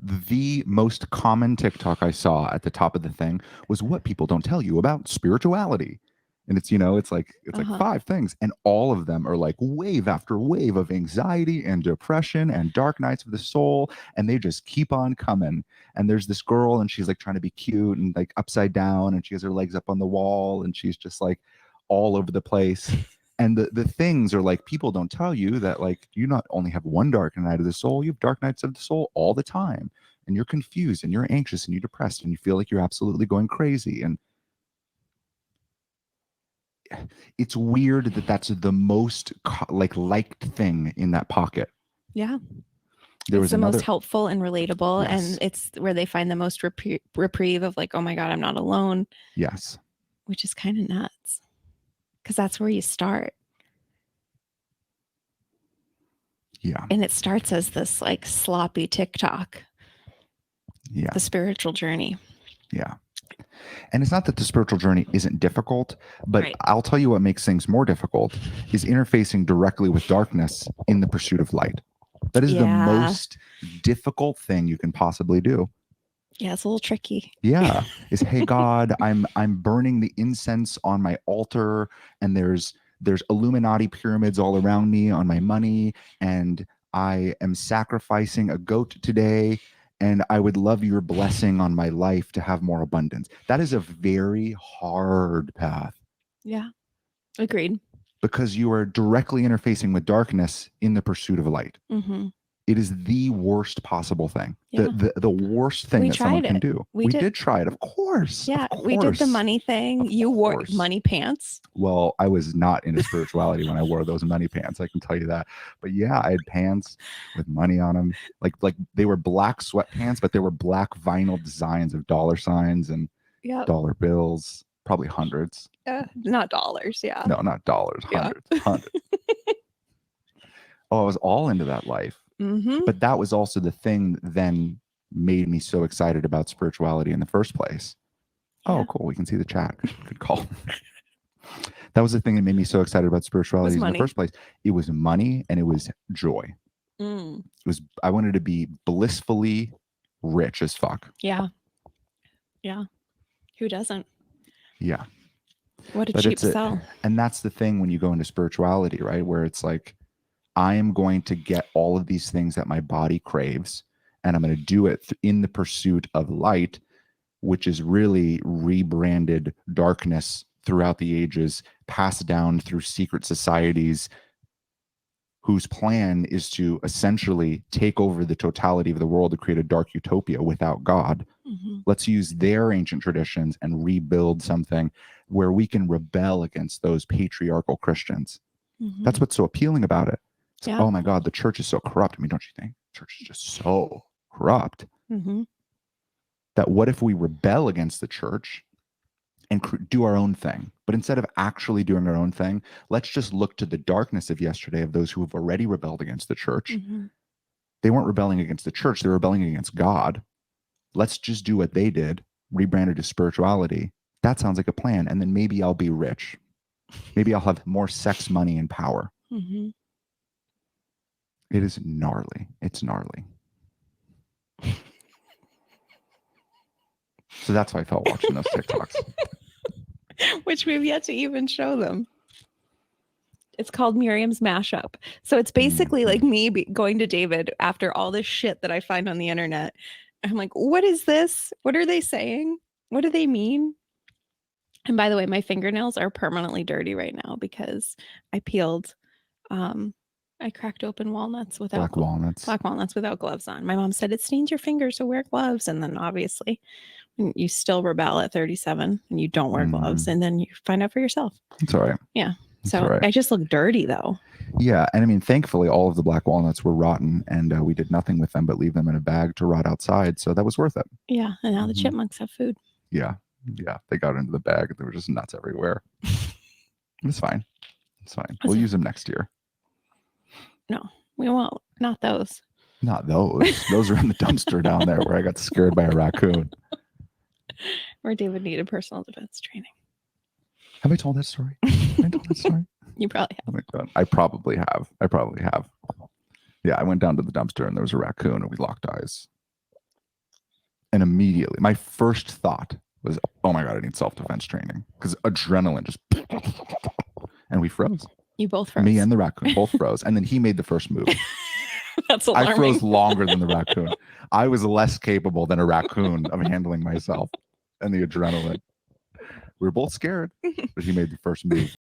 the most common TikTok I saw at the top of the thing was what people don't tell you about spirituality. And it's, it's like Uh-huh. 5 things. And all of them are like wave after wave of anxiety and depression and dark nights of the soul. And they just keep on coming. And there's this girl and she's like trying to be cute and like upside down and she has her legs up on the wall and she's just like all over the place. And the things are like people don't tell you that like you not only have one dark night of the soul, you have dark nights of the soul all the time. And you're confused and you're anxious and you're depressed and you feel like you're absolutely going crazy. And it's weird that that's the most liked thing in that pocket. Yeah. There it's was the another most helpful and relatable. Yes. And it's where they find the most reprieve of like, oh my God, I'm not alone. Yes. Which is kind of nuts. Because that's where you start. Yeah. And it starts as this like sloppy TikTok. Yeah. The spiritual journey. Yeah. And it's not that the spiritual journey isn't difficult, but Right. I'll tell you what makes things more difficult is interfacing directly with darkness in the pursuit of light. That is the most difficult thing you can possibly do. Yeah, it's a little tricky. Yeah. Is, hey God, I'm burning the incense on my altar and there's Illuminati pyramids all around me on my money and I am sacrificing a goat today and I would love your blessing on my life to have more abundance. That is a very hard path. Yeah. Agreed. Because you are directly interfacing with darkness in the pursuit of light. Mm-hmm. It is the worst possible thing. Yeah. The worst thing that someone can do. We did try it, of course. Yeah, of course. we did the money thing. You wore money pants. Well, I was not into spirituality when I wore those money pants. I can tell you that. But yeah, I had pants with money on them. Like they were black sweatpants, but they were black vinyl designs of dollar signs and dollar bills, probably hundreds. Not dollars, yeah. No, not dollars, hundreds. Oh, I was all into that life. Mm-hmm. But that was also the thing that then made me so excited about spirituality in the first place. Yeah. Oh, cool. We can see the chat. Good call. That was the thing that made me so excited about spirituality in the first place. It was money and it was joy. It was, I wanted to be blissfully rich as fuck. Yeah. Yeah. Who doesn't? Yeah. What a cheap sell. And that's the thing when you go into spirituality, right? Where it's like, I am going to get all of these things that my body craves, and I'm going to do it in the pursuit of light, which is really rebranded darkness throughout the ages, passed down through secret societies whose plan is to essentially take over the totality of the world to create a dark utopia without God. Mm-hmm. Let's use their ancient traditions and rebuild something where we can rebel against those patriarchal Christians. Mm-hmm. That's what's so appealing about it. Yeah. Oh my God, the church is so corrupt. I mean, don't you think? The church is just so corrupt. Mm-hmm. That what if we rebel against the church and do our own thing? But instead of actually doing our own thing, let's just look to the darkness of yesterday of those who have already rebelled against the church. Mm-hmm. They weren't rebelling against the church. They were rebelling against God. Let's just do what they did, rebranded as spirituality. That sounds like a plan. And then maybe I'll be rich. Maybe I'll have more sex, money, and power. Mm-hmm. It is gnarly. It's gnarly. So that's how I felt watching those TikToks. Which we've yet to even show them. It's called Miriam's Mashup. So it's basically like me going to David after all this shit that I find on the internet. I'm like, what is this? What are they saying? What do they mean? And by the way, my fingernails are permanently dirty right now because I peeled I cracked open walnuts without black walnuts without gloves on. My mom said it stains your fingers, so wear gloves. And then obviously you still rebel at 37 and you don't wear gloves, and then you find out for yourself. It's all right. Yeah. So I just look dirty though. Yeah. And I mean, thankfully all of the black walnuts were rotten and we did nothing with them but leave them in a bag to rot outside. So that was worth it. Yeah. And now the chipmunks have food. Yeah. Yeah. They got into the bag. There were just nuts everywhere. It's fine. It's fine. We'll use them next year. No, we won't. Not those. Not those. Those are in the dumpster down there where I got scared by a raccoon. Where David needed personal defense training. Have I told that story? Have I told that story? You probably have. Oh my God. I probably have. Yeah, I went down to the dumpster and there was a raccoon and we locked eyes. And immediately, my first thought was, oh my God, I need self-defense training. Because adrenaline just, and we froze. You both froze. Me and the raccoon both froze. And then he made the first move. That's alarming. I froze longer than the raccoon. I was less capable than a raccoon of handling myself and the adrenaline. We were both scared, but he made the first move.